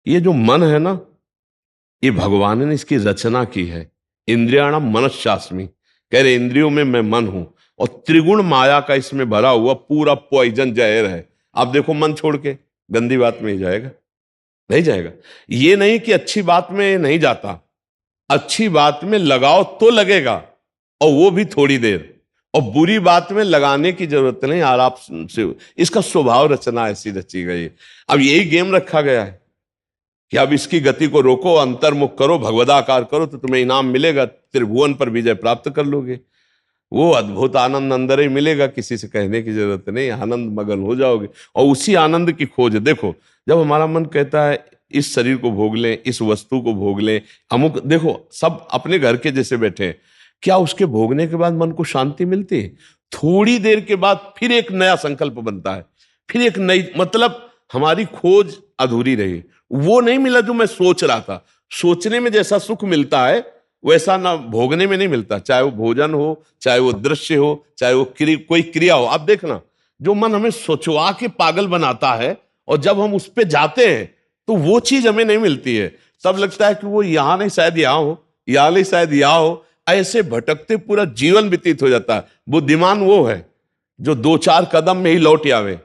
ये जो मन है ना, ये भगवान ने इसकी रचना की है। इंद्रियाणाम मनश्चास्मि, कह रहे इंद्रियों में मैं मन हूं, और त्रिगुण माया का इसमें भरा हुआ पूरा पॉइजन जहर है। आप देखो मन छोड़ के गंदी बात में ही जाएगा, नहीं जाएगा। ये नहीं कि अच्छी बात में नहीं जाता, अच्छी बात में लगाओ तो लगेगा, और वो भी थोड़ी देर। और बुरी बात में लगाने की जरूरत नहीं, आराम से। इसका स्वभाव रचना ऐसी रची गई है। अब यही गेम रखा गया है कि अब इसकी गति को रोको, अंतर्मुख करो, भगवदाकार करो, तो तुम्हें इनाम मिलेगा, त्रिभुवन पर विजय प्राप्त कर लोगे। वो अद्भुत आनंद अंदर ही मिलेगा, किसी से कहने की जरूरत नहीं, आनंद मगन हो जाओगे। और उसी आनंद की खोज देखो, जब हमारा मन कहता है इस शरीर को भोग लें, इस वस्तु को भोग लें, अमुक, देखो सब अपने घर के जैसे बैठे हैं, क्या उसके भोगने के बाद मन को शांति मिलती है? थोड़ी देर के बाद फिर एक नया संकल्प बनता है, फिर एक नई, मतलब हमारी खोज अधूरी रही। वो नहीं मिला जो मैं सोच रहा था। सोचने में जैसा सुख मिलता है वैसा ना भोगने में नहीं मिलता, चाहे वो भोजन हो, चाहे वो दृश्य हो, चाहे वो कोई क्रिया हो। आप देखना, जो मन हमें सोचवा के पागल बनाता है, और जब हम उस पे जाते हैं तो वो चीज हमें नहीं मिलती है। तब लगता है कि वो यहां नहीं, शायद यहां हो, यहां नहीं, शायद यहां हो। ऐसे भटकते पूरा जीवन व्यतीत हो जाता है। बुद्धिमान वो है जो दो चार कदम में ही लौट आवे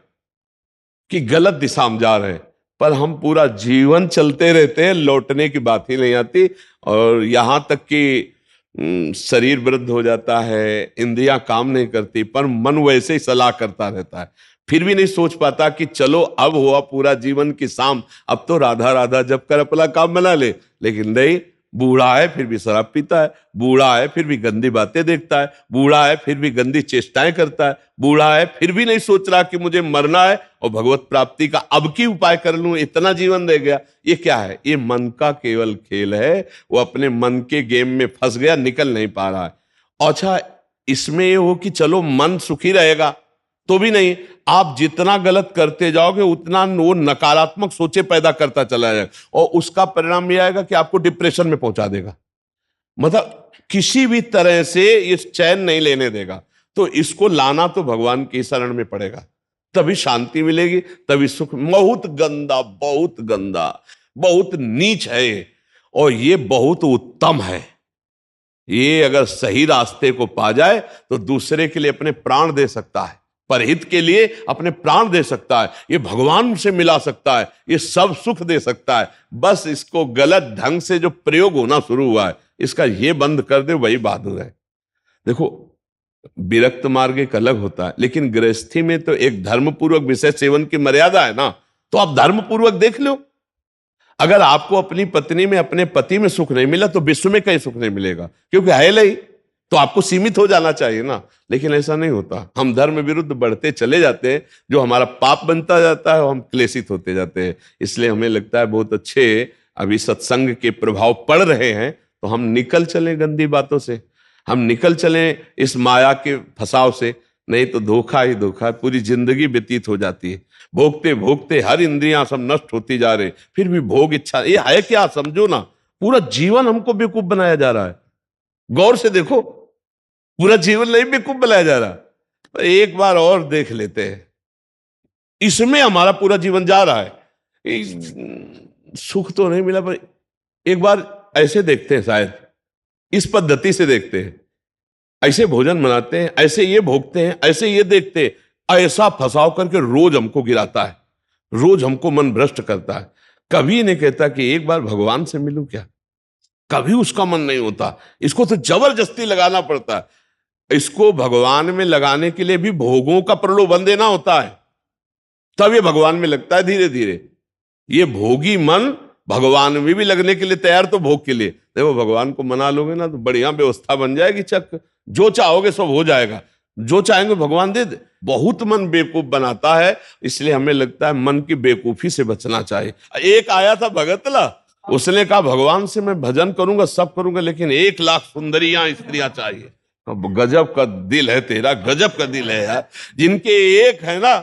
कि गलत दिशा में जा रहे हैं, पर हम पूरा जीवन चलते रहते हैं, लौटने की बात ही नहीं आती। और यहां तक कि शरीर वृद्ध हो जाता है, इंद्रियां काम नहीं करती, पर मन वैसे ही सलाह करता रहता है। फिर भी नहीं सोच पाता कि चलो अब हुआ पूरा जीवन की शाम, अब तो राधा राधा जब कर अपना काम बना ले। लेकिन नहीं, बूढ़ा है फिर भी शराब पीता है, बूढ़ा है फिर भी गंदी बातें देखता है, बूढ़ा है फिर भी गंदी चेष्टाएं करता है, बूढ़ा है फिर भी नहीं सोच रहा कि मुझे मरना है और भगवत प्राप्ति का अब की उपाय कर लूं, इतना जीवन रह गया। ये क्या है? ये मन का केवल खेल है। वो अपने मन के गेम में फंस गया, निकल नहीं पा रहा है। अच्छा, इसमें ये हो कि चलो मन सुखी रहेगा, तो भी नहीं। आप जितना गलत करते जाओगे उतना वो नकारात्मक सोचे पैदा करता चला जाएगा, और उसका परिणाम यह आएगा कि आपको डिप्रेशन में पहुंचा देगा। मतलब किसी भी तरह से ये चैन नहीं लेने देगा। तो इसको लाना तो भगवान की शरण में पड़ेगा, तभी शांति मिलेगी, तभी सुख। बहुत गंदा, बहुत गंदा, बहुत नीच है ये, और ये बहुत उत्तम है। ये अगर सही रास्ते को पा जाए तो दूसरे के लिए अपने प्राण दे सकता है, परहित के लिए अपने प्राण दे सकता है, ये भगवान से मिला सकता है, ये सब सुख दे सकता है। बस इसको गलत ढंग से जो प्रयोग होना शुरू हुआ है, इसका ये बंद कर दे, वही बहादुर है। देखो, विरक्त मार्ग एक अलग होता है, लेकिन गृहस्थी में तो एक धर्मपूर्वक विषय सेवन की मर्यादा है ना। तो आप धर्मपूर्वक देख लो। अगर आपको अपनी पत्नी में, अपने पति में सुख नहीं मिला तो विश्व में कहीं सुख नहीं मिलेगा, क्योंकि है नहीं। तो आपको सीमित हो जाना चाहिए ना, लेकिन ऐसा नहीं होता। हम धर्म विरुद्ध बढ़ते चले जाते हैं, जो हमारा पाप बनता जाता है और हम क्लेशित होते जाते हैं। इसलिए हमें लगता है बहुत अच्छे अभी सत्संग के प्रभाव पड़ रहे हैं, तो हम निकल चलें गंदी बातों से, हम निकल चलें इस माया के फसाव से। नहीं तो धोखा ही धोखा, पूरी जिंदगी व्यतीत हो जाती है। भोगते भोगते हर इंद्रियां सब नष्ट होती जा रही, फिर भी भोग इच्छा, ये है क्या? समझो ना, पूरा जीवन हमको बेवकूफ बनाया जा रहा है। गौर से देखो, पूरा जीवन नहीं बेवकूफ बनाया जा रहा। तो एक बार और देख लेते हैं, इसमें हमारा पूरा जीवन जा रहा है। सुख तो नहीं मिला, पर एक बार ऐसे देखते हैं, शायद इस पद्धति से देखते हैं, ऐसे भोजन बनाते हैं, ऐसे ये भोगते हैं, ऐसे ये देखते हैं, ऐसा फंसाव करके रोज हमको गिराता है, रोज हमको मन भ्रष्ट करता है। कभी नहीं कहता कि एक बार भगवान से मिलूं क्या, कभी उसका मन नहीं होता। इसको तो जबरदस्ती लगाना पड़ता है। इसको भगवान में लगाने के लिए भी भोगों का प्रलोभन देना होता है, तब ये भगवान में लगता है धीरे धीरे। ये भोगी मन भगवान में भी लगने के लिए तैयार, तो भोग के लिए देखो, भगवान को मना लोगे ना तो बढ़िया व्यवस्था बन जाएगी, चक जो चाहोगे सब हो जाएगा, जो चाहेंगे भगवान दे दे। बहुत मन बेवकूफ बनाता है, इसलिए हमें लगता है मन की बेवकूफी से बचना चाहिए। एक आया था भगतला, उसने कहा भगवान से मैं भजन करूंगा, सब करूंगा, लेकिन 1 लाख सुंदरियां स्त्रियां चाहिए। अब गजब का दिल है तेरा, गजब का दिल है यार। जिनके एक है ना,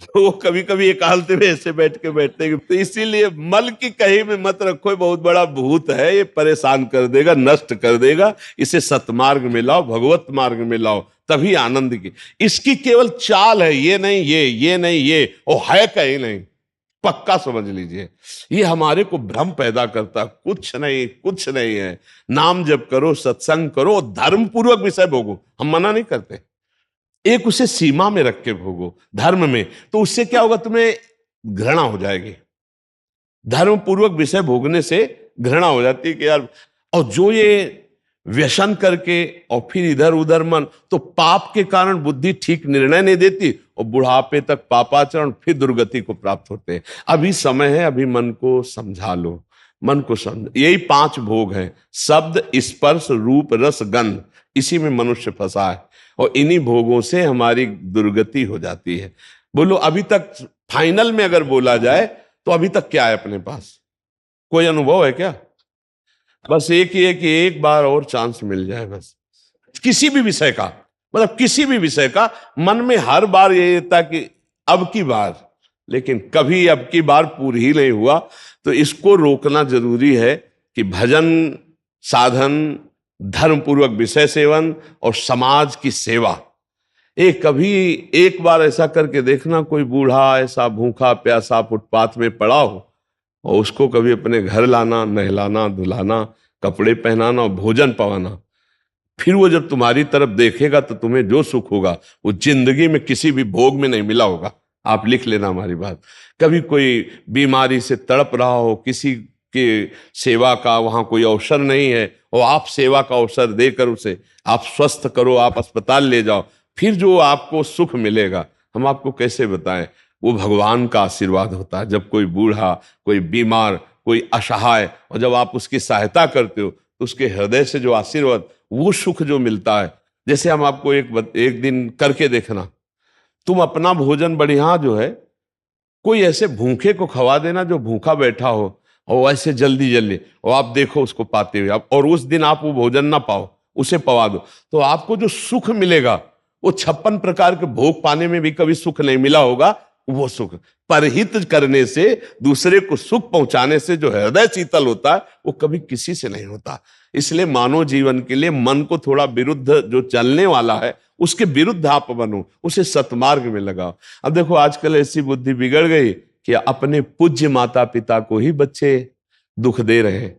तो वो कभी कभी एकांत में ऐसे बैठ के बैठते हैं। तो इसीलिए मल की कहीं में मत रखो, बहुत बड़ा भूत है, ये परेशान कर देगा, नष्ट कर देगा। इसे सतमार्ग में लाओ, भगवत मार्ग में लाओ, तभी आनंद की। इसकी केवल चाल है, ये नहीं ये नहीं ये, वो है कहीं नहीं। पक्का समझ लीजिए। ये हमारे को भ्रम पैदा करता, कुछ नहीं, कुछ नहीं है। नाम जप करो, सत्संग करो, धर्म पूर्वक विषय भोगो, हम मना नहीं करते, एक उसे सीमा में रख के भोगो धर्म में, तो उससे क्या होगा, तुम्हें घृणा हो जाएगी। धर्म पूर्वक विषय भोगने से घृणा हो जाती है कि यार, और जो ये व्यसन करके और फिर इधर उधर मन, तो पाप के कारण बुद्धि ठीक निर्णय नहीं देती और बुढ़ापे तक पापाचरण, फिर दुर्गति को प्राप्त होते हैं। अभी समय है, अभी मन को समझा लो, मन को समझ, यही 5 भोग हैं, शब्द, स्पर्श, रूप, रस, गंध, इसी में मनुष्य फंसा है और इन्हीं भोगों से हमारी दुर्गति हो जाती है। बोलो अभी तक फाइनल में अगर बोला जाए तो अभी तक क्या है अपने पास, कोई अनुभव है क्या? बस एक ही है कि एक बार और चांस मिल जाए, बस किसी भी विषय का, मतलब किसी भी विषय का, मन में हर बार ये रहता कि अब की बार, लेकिन कभी अब की बार पूरी ही नहीं हुआ। तो इसको रोकना जरूरी है कि भजन, साधन, धर्म पूर्वक विषय सेवन और समाज की सेवा। कभी एक बार ऐसा करके देखना, कोई बूढ़ा ऐसा भूखा प्यासा फुटपाथ में पड़ा हो और उसको कभी अपने घर लाना, नहलाना, धुलाना, कपड़े पहनाना और भोजन पवाना, फिर वो जब तुम्हारी तरफ देखेगा तो तुम्हें जो सुख होगा वो जिंदगी में किसी भी भोग में नहीं मिला होगा। आप लिख लेना हमारी बात। कभी कोई बीमारी से तड़प रहा हो, किसी के सेवा का वहां कोई अवसर नहीं है और आप सेवा का अवसर देकर उसे आप स्वस्थ करो, आप अस्पताल ले जाओ, फिर जो आपको सुख मिलेगा हम आपको कैसे बताएं। वो भगवान का आशीर्वाद होता है। जब कोई बूढ़ा, कोई बीमार, कोई असहाय, और जब आप उसकी सहायता करते हो तो उसके हृदय से जो आशीर्वाद, वो सुख जो मिलता है। जैसे हम आपको एक दिन करके देखना, तुम अपना भोजन बढ़िया जो है, कोई ऐसे भूखे को खवा देना जो भूखा बैठा हो, और ऐसे जल्दी जल्दी, और आप देखो उसको पाते हुए, और उस दिन आप वो भोजन ना पाओ, उसे पवा दो, तो आपको जो सुख मिलेगा वो 56 प्रकार के भोग पाने में भी कभी सुख नहीं मिला होगा। वो सुख परहित करने से, दूसरे को सुख पहुंचाने से जो हृदय शीतल होता है वो कभी किसी से नहीं होता। इसलिए मानव जीवन के लिए मन को थोड़ा विरुद्ध जो चलने वाला है उसके विरुद्ध आप बनो, उसे सतमार्ग में लगाओ। अब देखो आजकल ऐसी बुद्धि बिगड़ गई कि अपने पूज्य माता पिता को ही बच्चे दुख दे रहे हैं,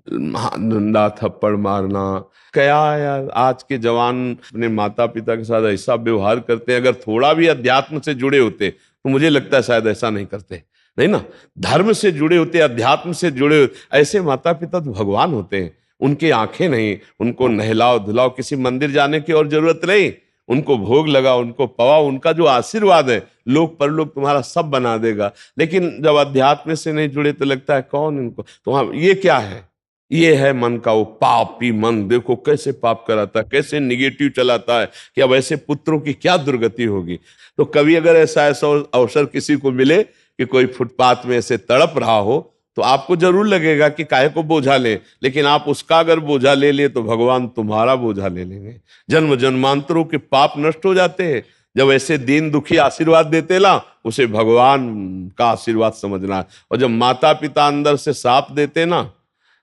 डंडा थप्पड़ मारना। क्या यार, आज के जवान अपने माता पिता के साथ ऐसा व्यवहार करते हैं। अगर थोड़ा भी अध्यात्म से जुड़े होते तो मुझे लगता है शायद ऐसा नहीं करते, नहीं ना। धर्म से जुड़े होते, अध्यात्म से जुड़े होते, ऐसे माता पिता तो भगवान होते हैं। उनकी आंखें नहीं, उनको नहलाओ धुलाओ, किसी मंदिर जाने की और जरूरत नहीं, उनको भोग लगाओ, उनको पवाओ, उनका जो आशीर्वाद है लोक परलोक तुम्हारा सब बना देगा। लेकिन जब अध्यात्म से नहीं जुड़े तो लगता है कौन इनको, तो हाँ, ये क्या है, ये है मन का वो पापी मन। देखो कैसे पाप कराता है, कैसे निगेटिव चलाता है कि अब ऐसे पुत्रों की क्या दुर्गति होगी। तो कभी अगर ऐसा अवसर किसी को मिले कि कोई फुटपाथ में ऐसे तड़प रहा हो, तो आपको जरूर लगेगा कि काहे को बोझा ले, लेकिन आप उसका अगर बोझा ले लिए तो भगवान तुम्हारा बोझा ले लेंगे। जन्म जन्मांतरों के पाप नष्ट हो जाते हैं जब ऐसे दीन दुखी आशीर्वाद देते ना, उसे भगवान का आशीर्वाद समझना। और जब माता पिता अंदर से साप देते ना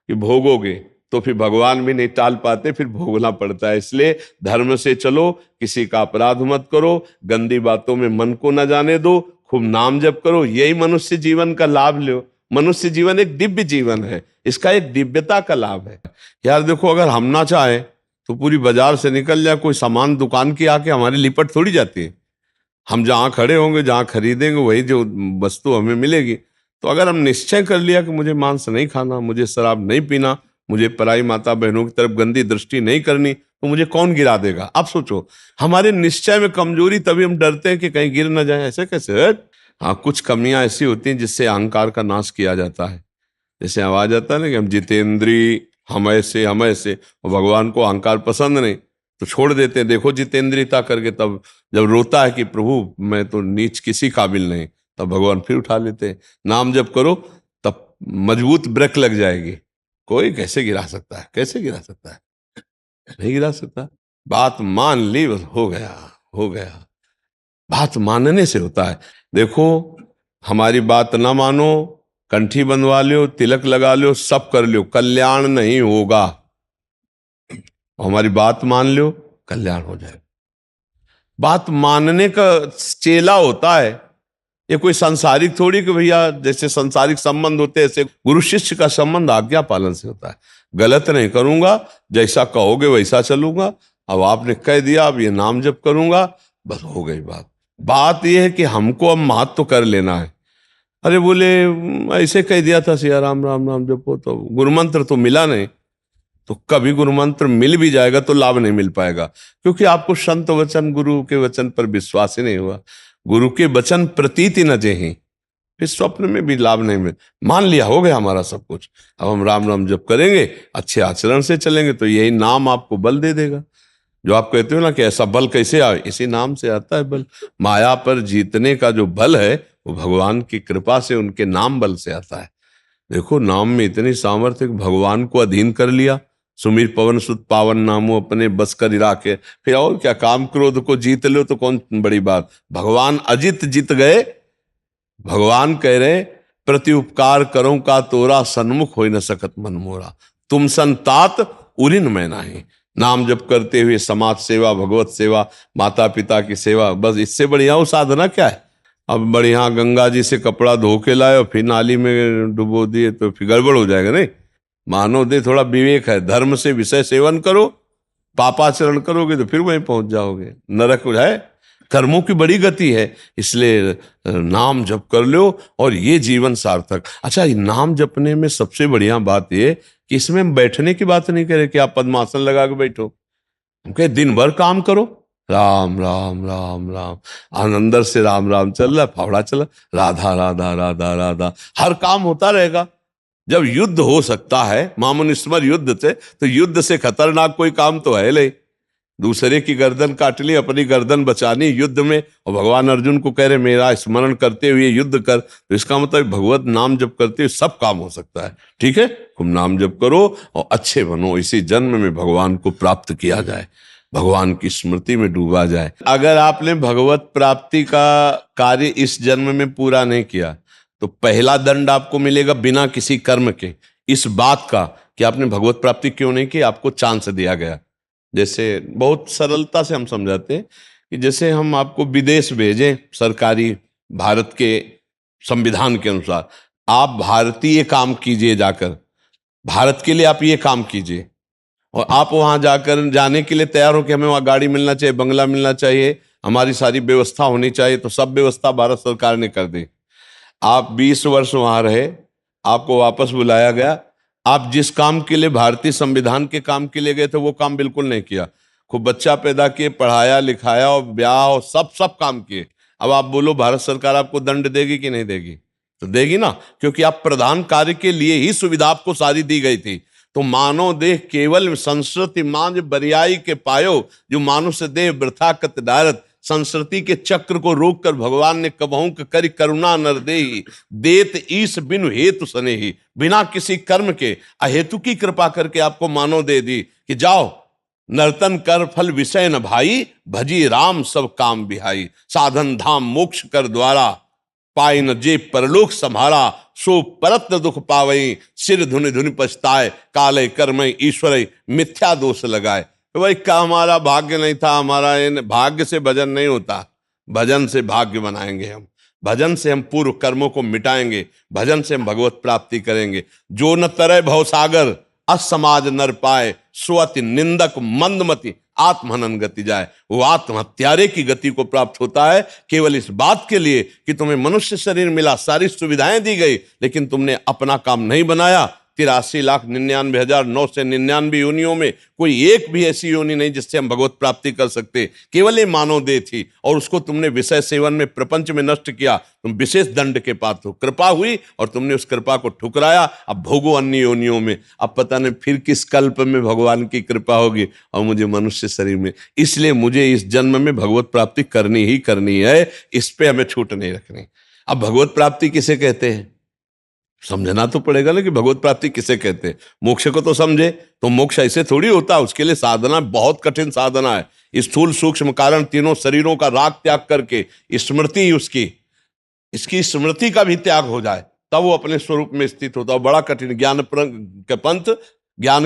कि भोगोगे, तो फिर भगवान भी नहीं टाल पाते, फिर भोगना पड़ता है। इसलिए धर्म से चलो, किसी का अपराध मत करो, गंदी बातों में मन को न जाने दो, खूब नाम जप करो, यही मनुष्य जीवन का लाभ लो। मनुष्य जीवन एक दिव्य जीवन है, इसका एक दिव्यता का लाभ है। यार देखो, अगर हम ना चाहे तो पूरी बाजार से निकल जाए कोई सामान, दुकान की आके हमारी लिपट थोड़ी जाती है। हम जहाँ खड़े होंगे, जहाँ खरीदेंगे, वही जो वस्तु हमें मिलेगी। तो अगर हम निश्चय कर लिया कि मुझे मांस नहीं खाना, मुझे शराब नहीं पीना, मुझे पराई माता बहनों की तरफ गंदी दृष्टि नहीं करनी, तो मुझे कौन गिरा देगा? आप सोचो, हमारे निश्चय में कमजोरी, तभी हम डरते हैं कि कहीं गिर ना जाए। ऐसे कैसे? हाँ, कुछ कमियां ऐसी होती हैं जिससे अहंकार का नाश किया जाता है। जैसे आवाज आता है ना कि हम जितेंद्री, हम ऐसे, हम ऐसे, और भगवान को अहंकार पसंद नहीं तो छोड़ देते हैं। देखो जितेंद्रियता करके, तब जब रोता है कि प्रभु मैं तो नीच किसी काबिल नहीं, तब भगवान फिर उठा लेते हैं। नाम जब करो तब मजबूत ब्रेक लग जाएगी। कोई कैसे गिरा सकता है? कैसे गिरा सकता है? नहीं गिरा सकता। बात मान ली, बस हो गया, हो गया। बात मानने से होता है। देखो, हमारी बात ना मानो, कंठी बंधवा लो, तिलक लगा लो, सब कर लो, कल्याण नहीं होगा। हमारी बात मान लो, कल्याण हो जाएगा। बात मानने का चेला होता है ये कोई सांसारिक थोड़ी कि भैया जैसे सांसारिक संबंध होते हैं ऐसे गुरु शिष्य का संबंध आज्ञा पालन से होता है। गलत नहीं करूंगा, जैसा कहोगे वैसा चलूंगा। अब आपने कह दिया, अब ये नाम जप करूंगा, बस हो गई बात। बात यह है कि हमको अब महत्व तो कर लेना है। अरे बोले ऐसे कह दिया था सिया राम राम राम जपो, तो गुरु मंत्र तो मिला नहीं। तो कभी गुरु मंत्र मिल भी जाएगा तो लाभ नहीं मिल पाएगा, क्योंकि आपको संत वचन गुरु के वचन पर विश्वास ही नहीं हुआ। गुरु के वचन प्रतीति न जेहि, फिर स्वप्न में भी लाभ नहीं मिल। मान लिया हो गया हमारा सब कुछ, अब हम राम राम जप करेंगे, अच्छे आचरण से चलेंगे तो यही नाम आपको बल दे देगा। जो आप कहते हो ना कि ऐसा बल कैसे आए, इसी नाम से आता है बल। माया पर जीतने का जो बल है वो भगवान की कृपा से, उनके नाम बल से आता है। देखो नाम में इतनी सामर्थ्य, भगवान को अधीन कर लिया। सुमीर पवन सुत पावन नामो अपने बस कर राखे, फिर और क्या, काम क्रोध को जीत लो तो कौन बड़ी बात। भगवान अजित जीत गए। भगवान कह रहे प्रति उपकार करो का तोरा, सन्मुख हो न सकत मन मोरा, तुम संतात उरिन मैं नाही। नाम जप करते हुए समाज सेवा, भगवत सेवा, माता पिता की सेवा, बस इससे बढ़िया वो साधना क्या है। अब बढ़िया गंगा जी से कपड़ा धो के लाए और फिर नाली में डुबो दिए तो फिर गड़बड़ हो जाएगा। नहीं, मानव दे थोड़ा विवेक है, धर्म से विषय सेवन करो, पापाचरण करोगे तो फिर वहीं पहुंच जाओगे, नरक हो जाए। कर्मों की बड़ी गति है, इसलिए नाम जप कर लो और ये जीवन सार्थक। अच्छा, नाम जपने में सबसे बढ़िया बात ये कि इसमें हम बैठने की बात नहीं करें कि आप पद्मासन लगा के बैठो। हम कहे दिन भर काम करो, राम राम राम राम, अंदर से राम राम चल रहा, फावड़ा चला, राधा राधा राधा राधा, हर काम होता रहेगा। जब युद्ध हो सकता है मामुनिस्मर युद्ध से, तो युद्ध से खतरनाक कोई काम तो है नहीं। दूसरे की गर्दन काट ली, अपनी गर्दन बचानी युद्ध में, और भगवान अर्जुन को कह रहे मेरा स्मरण करते हुए युद्ध कर, तो इसका मतलब भगवत नाम जप करते हुए सब काम हो सकता है। ठीक है, तुम नाम जप करो और अच्छे बनो, इसी जन्म में भगवान को प्राप्त किया जाए, भगवान की स्मृति में डूबा जाए। अगर आपने भगवत प्राप्ति का कार्य इस जन्म में पूरा नहीं किया तो पहला दंड आपको मिलेगा बिना किसी कर्म के, इस बात का कि आपने भगवत प्राप्ति क्यों नहीं की, आपको चांस दिया गया। जैसे बहुत सरलता से हम समझाते हैं कि जैसे हम आपको विदेश भेजें सरकारी, भारत के संविधान के अनुसार, आप भारतीय काम कीजिए, जाकर भारत के लिए आप ये काम कीजिए, और आप वहां जाकर जाने के लिए तैयार हो कि हमें वहां गाड़ी मिलना चाहिए, बंगला मिलना चाहिए, हमारी सारी व्यवस्था होनी चाहिए, तो सब व्यवस्था भारत सरकार ने कर दी। आप 20 वर्ष वहां रहे, आपको वापस बुलाया गया, आप जिस काम के लिए भारतीय संविधान के काम के लिए गए थे वो काम बिल्कुल नहीं किया, खूब बच्चा पैदा किए, पढ़ाया लिखाया और ब्याह और सब काम किए। अब आप बोलो भारत सरकार आपको दंड देगी कि नहीं देगी? तो देगी ना, क्योंकि आप प्रधान कार्य के लिए ही सुविधा आपको सारी दी गई थी। तो मानव देह केवल संस्कृति मांझ बरियाई के पायो, जो मानुष देह वृथा कत डारत, संस्कृति के चक्र को रोककर भगवान ने कबहू करि करुणा नर देहि, देत ईश बिनु हेतु सनेहि, बिना किसी कर्म के अहेतु की कृपा करके आपको मानव दे दी कि जाओ नर्तन कर फल विषय न भाई, भजी राम सब काम बिहाई, साधन धाम मोक्ष कर द्वारा, पाई न जे परलोक संभारा, सो परत न दुख पावई, सिर धुनि धुनि पछताए, काले कर्मय ईश्वर मिथ्या दोष लगाए। तो भाई का हमारा भाग्य नहीं था, हमारा भाग्य से भजन नहीं होता, भजन से भाग्य बनाएंगे हम, भजन से हम पूर्व कर्मों को मिटाएंगे, भजन से हम भगवत प्राप्ति करेंगे। जो न तरय भवसागर असमाज नर पाए, स्वति निंदक मंदमति आत्महनन गति जाए। वो आत्महत्यारे की गति को प्राप्त होता है केवल इस बात के लिए कि तुम्हें मनुष्य शरीर मिला, सारी सुविधाएं दी गई, लेकिन तुमने अपना काम नहीं बनाया। 83,99,999 योनियों में कोई एक भी ऐसी योनि नहीं जिससे हम भगवत प्राप्ति कर सकते, केवल ये मानव देह थी, और उसको तुमने विषय सेवन में प्रपंच में नष्ट किया, तुम विशेष दंड के पात्र हो। कृपा हुई और तुमने उस कृपा को ठुकराया, अब भोगो अन्य योनियों में। अब पता नहीं फिर किस कल्प में भगवान की कृपा होगी और मुझे मनुष्य शरीर में, इसलिए मुझे इस जन्म में भगवत प्राप्ति करनी ही करनी है, इस पे हमें छूट नहीं रखनी। अब भगवत प्राप्ति किसे कहते हैं समझना तो पड़ेगा ना, कि भगवत प्राप्ति किसे कहते हैं। मोक्ष को तो समझे, तो मोक्ष ऐसे थोड़ी होता, उसके लिए साधना बहुत कठिन साधना है। स्थूल सूक्ष्म कारण तीनों शरीरों का राग त्याग करके स्मृति उसकी, इसकी स्मृति का भी त्याग हो जाए, तब वो अपने स्वरूप में स्थित होता है। बड़ा कठिन, ज्ञान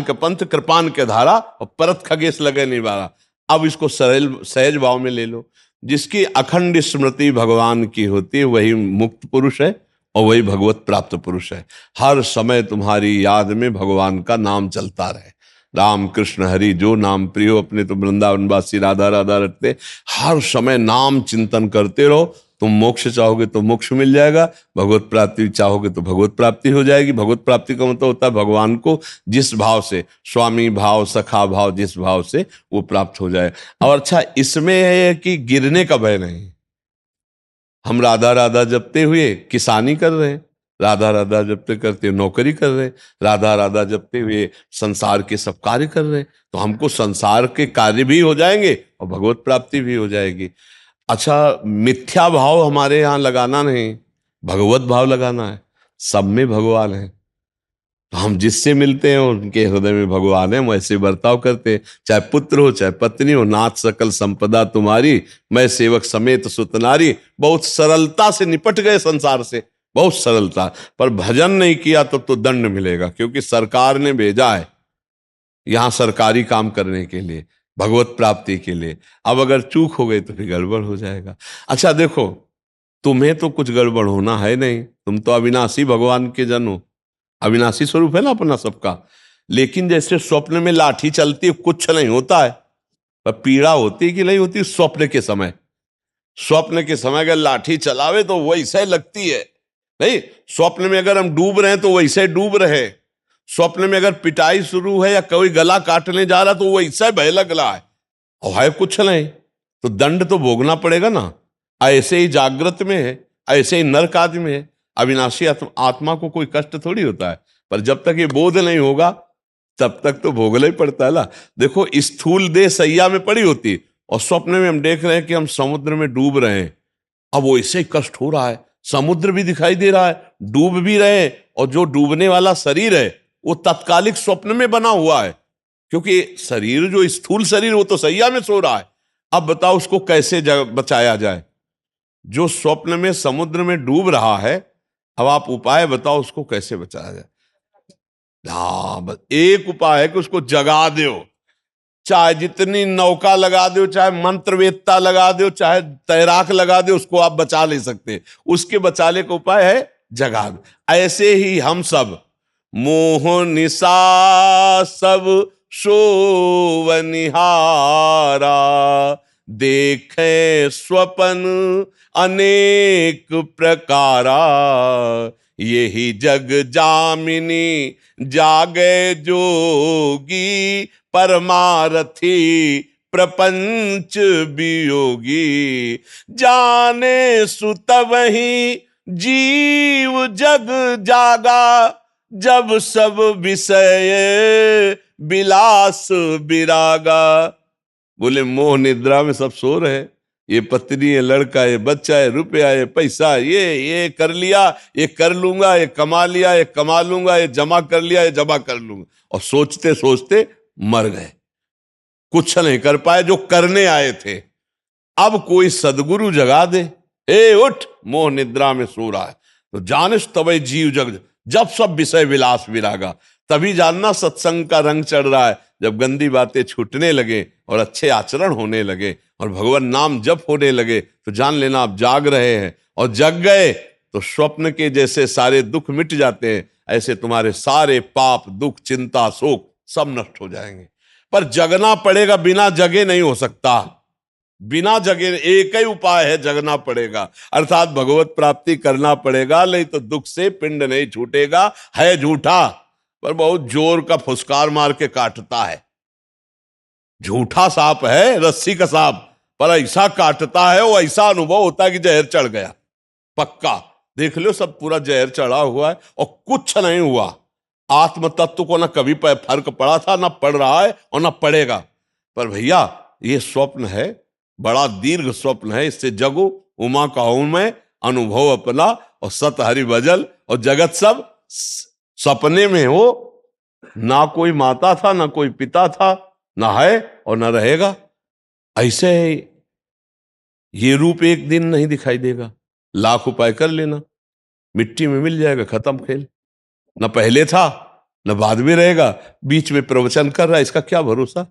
के पंथ कृपान के धारा, और परत खगेश लगे निवारा। अब इसको सरल सहज भाव में ले लो। जिसकी अखंड स्मृति भगवान की होती है वही मुक्त पुरुष है और वही भगवत प्राप्त पुरुष है। हर समय तुम्हारी याद में भगवान का नाम चलता रहे। राम कृष्ण हरि जो नाम प्रियो, अपने तो वृंदावनवासी राधा राधा रटते। हर समय नाम चिंतन करते रहो। तुम मोक्ष चाहोगे तो मोक्ष मिल जाएगा, भगवत प्राप्ति चाहोगे तो भगवत प्राप्ति हो जाएगी। भगवत प्राप्ति का मतलब होता है भगवान को जिस भाव से, स्वामी भाव, सखा भाव, जिस भाव से वो प्राप्त हो जाए। और अच्छा, इसमें है कि गिरने का भय नहीं। हम राधा राधा जपते हुए किसानी कर रहे हैं, राधा राधा जपते करते नौकरी कर रहे हैं, राधा राधा जपते हुए संसार के सब कार्य कर रहे हैं, तो हमको संसार के कार्य भी हो जाएंगे और भगवत प्राप्ति भी हो जाएगी। अच्छा, मिथ्या भाव हमारे यहाँ लगाना नहीं, भगवत भाव लगाना है। सब में भगवान है, तो हम जिससे मिलते हैं उनके हृदय में भगवान है, हम ऐसे बर्ताव करते हैं। चाहे पुत्र हो चाहे पत्नी हो, नाथ सकल संपदा तुम्हारी, मैं सेवक समेत सुतनारी। बहुत सरलता से निपट गए संसार से, बहुत सरलता। पर भजन नहीं किया तो दंड मिलेगा, क्योंकि सरकार ने भेजा है यहां सरकारी काम करने के लिए, भगवत प्राप्ति के लिए। अब अगर चूक हो गई तो फिर गड़बड़ हो जाएगा। अच्छा देखो, तुम्हें तो कुछ गड़बड़ होना है नहीं, तुम तो अविनाशी भगवान के जन हो, अविनाशी स्वरूप है ना अपना सबका। लेकिन जैसे स्वप्न में लाठी चलती है, कुछ नहीं होता है, पर पीड़ा होती कि नहीं होती स्वप्न के समय। स्वप्न के समय अगर लाठी चलावे तो वैसे लगती है, नहीं। स्वप्न में अगर हम डूब रहे हैं तो वैसे डूब रहे। स्वप्न में अगर पिटाई शुरू है या कोई गला काटने जा रहा तो वैसे भय लग रहा है, और है कुछ नहीं, तो दंड तो भोगना पड़ेगा ना। ऐसे ही जागृत में है, ऐसे ही नरक आदि में है। अविनाशी आत्मा को कोई कष्ट थोड़ी होता है, पर जब तक ये बोध नहीं होगा तब तक तो भोगना ही पड़ता है ना। देखो, स्थूल देह सैया में पड़ी होती और स्वप्न में हम देख रहे हैं कि हम समुद्र में डूब रहे हैं। अब वो ऐसे ही कष्ट हो रहा है, समुद्र भी दिखाई दे रहा है, डूब भी रहे हैं, और जो डूबने वाला शरीर है वो तत्कालिक स्वप्न में बना हुआ है, क्योंकि शरीर जो स्थूल शरीर वो तो सैया में सो रहा है। अब बताओ उसको कैसे बचाया जाए। जो स्वप्न में समुद्र में डूब रहा है, अब आप उपाय बताओ उसको कैसे बचाया जाए। हाँ, बस एक उपाय है कि उसको जगा दो। चाहे जितनी नौका लगा दो, चाहे मंत्रवेत्ता लगा दो, चाहे तैराक लगा दो, उसको आप बचा नहीं सकते। उसके बचाने का उपाय है जगा दो। ऐसे ही हम सब मोह निशा सब सोवनिहारा, देखे स्वपन अनेक प्रकारा, यही जग जामिनी जागे जोगी, परमारथी प्रपंच वियोगी, जाने सुत वही जीव जग जागा, जब सब विषय विलास विरागा। बोले मोह निद्रा में सब सो रहे, ये पत्नी है, लड़का है, बच्चा है, रुपया है, पैसा, ये कर लिया, ये कर लूंगा, ये कमा लिया, ये कमा लूंगा, ये जमा कर लिया, ये जमा कर लूंगा, और सोचते सोचते मर गए, कुछ नहीं कर पाए जो करने आए थे। अब कोई सदगुरु जगा दे, ए उठ, मोह निद्रा में सो रहा है, तो जानिस तबै जीव जग, जब सब विषय विलास विरागा। तभी जानना सत्संग का रंग चढ़ रहा है, जब गंदी बातें छूटने लगे और अच्छे आचरण होने लगे और भगवान नाम जप होने लगे, तो जान लेना आप जाग रहे हैं। और जग गए तो स्वप्न के जैसे सारे दुख मिट जाते हैं, ऐसे तुम्हारे सारे पाप, दुख, चिंता, शोक सब नष्ट हो जाएंगे। पर जगना पड़ेगा, बिना जगे नहीं हो सकता। बिना जगे एक ही उपाय है, जगना पड़ेगा, अर्थात भगवत प्राप्ति करना पड़ेगा, नहीं तो दुख से पिंड नहीं छूटेगा। है झूठा, पर बहुत जोर का फुसकार मार के काटता है। झूठा सांप है, रस्सी का सांप, पर ऐसा काटता है, वो ऐसा अनुभव होता है कि जहर चढ़ गया, पक्का। देख लो, सब पूरा जहर चढ़ा हुआ है और कुछ नहीं हुआ। आत्म तत्व को ना कभी फर्क पड़ा था, ना पड़ रहा है और ना पड़ेगा। पर भैया ये स्वप्न है, बड़ा दीर्घ स्वप्न है, इससे जगो, उमा कहूं मैं अनुभव अपना, और सत हरि भजल, और जगत सब सपने में हो। ना कोई माता था, ना कोई पिता था, ना है और ना रहेगा। ऐसे ये रूप एक दिन नहीं दिखाई देगा, लाख उपाय कर लेना, मिट्टी में मिल जाएगा, खत्म खेल। ना पहले था ना बाद में रहेगा, बीच में प्रवचन कर रहा है, इसका क्या भरोसा।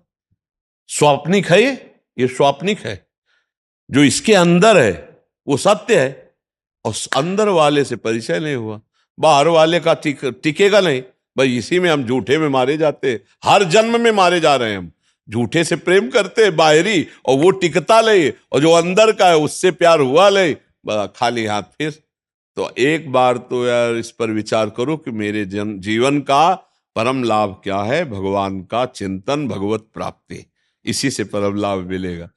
स्वाप्निक है ये स्वाप्निक है। जो इसके अंदर है वो सत्य है, और अंदर वाले से परिचय नहीं हुआ, बाहर वाले का टिकेगा नहीं। भाई इसी में हम झूठे में मारे जाते हैं, हर जन्म में मारे जा रहे हैं हम। झूठे से प्रेम करते हैं बाहरी, और वो टिकता ले, और जो अंदर का है उससे प्यार हुआ ले, खाली हाथ फिर। तो एक बार तो यार इस पर विचार करो कि मेरे जीवन का परम लाभ क्या है। भगवान का चिंतन, भगवत प्राप्ति, इसी से परम लाभ मिलेगा।